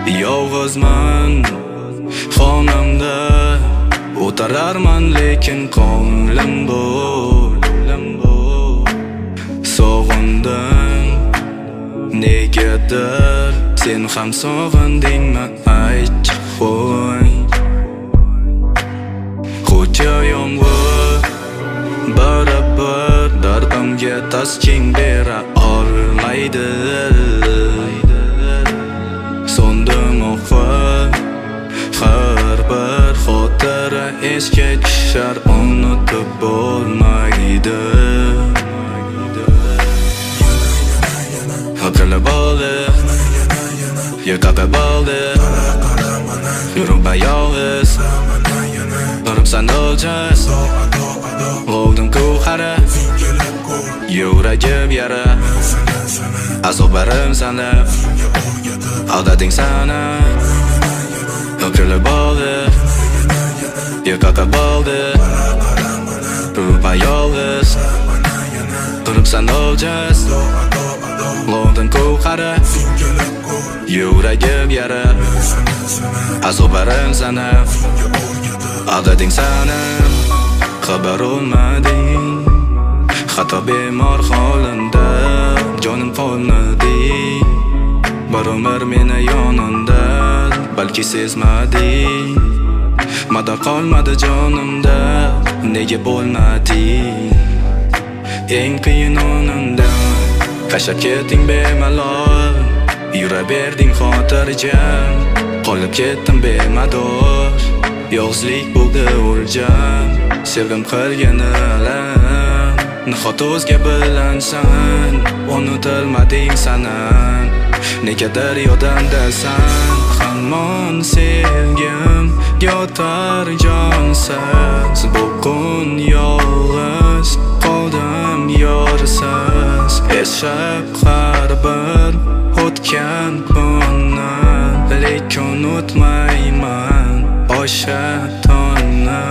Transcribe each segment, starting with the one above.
Yolg'izman xonamda o'tirarman, lekin ko'nglim bo'l. Sog'indim negadir, sen ham sog'indingmi ayt qo'y. Ko'cha yomg'ir baribir dardimga taskin bera olmaydi. So'ndim oxir har bir xotira esga tushar, unutib bo'lmaydi. Hatırla bo'ldi, yiqilib bo'ldi, yuribman yolg'iz, turibsan o'ljas. G'ovdim-ku qara, yuragim yara, azoblarim sanab, aldading sana. Hatırla bo'ldi, yiqilib bo'ldi, turibman yolg'iz, turibsan o'ljas. G'ovdim-ku qara, yuragim yara, azoblarim sanab, aldading sana. Xabar olmading, hatto bemor holimda jonim qolmading. Bir umr meni yonimda, balki sezmading. Mador qolmadi jonimda, nega bo'lmading? Eng qiyin o'yinda tashlab ketding bemalol, yuraverding xotirjam, qolib ketdim bemador. Yolg'izlik bo'ldi o'ljam, sevgim qilgan alam. Nahot o'zga bilansan, unutilmading sanan. Negadir yodimdasan, hamon sevgim yotar jonsiz. Bu kun yolg'iz qoldim yorsiz. Esab har bir o'tgan kunni, lekin unutmayman o'sha tonni.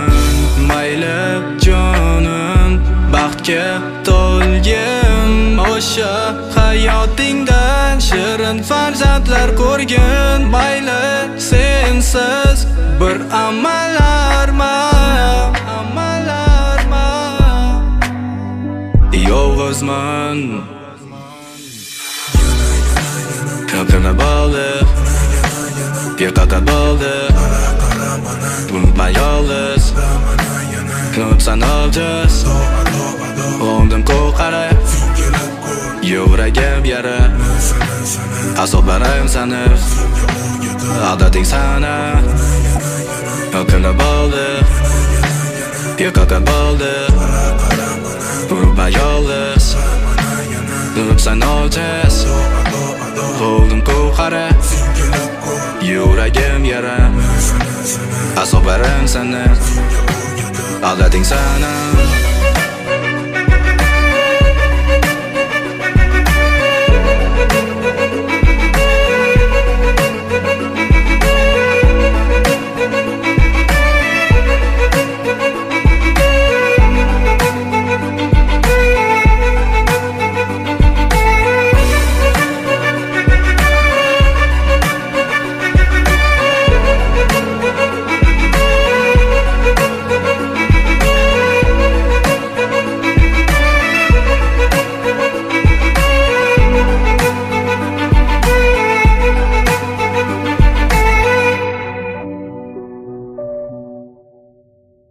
Mayli jonim baxtga to'lgin, o'sha hayotingdan shirin farzandlar ko'rgin. Mayli sensiz bir amalarma. Yolg'izman ko'kimda bo'ldi, yiqilib bo'ldi, unutman yolg'iz, turibsan o'ljas. G'ovdim-ku qara, yuragim yara, azoblarim sanab, aldading sana. Ko'kimda bo'ldi, yiqilib bo'ldi, turibman yolg'iz, turibsan o'ljas. G'ovdim-ku qara, yuragim yara, azoblarim sanab, aldading sana.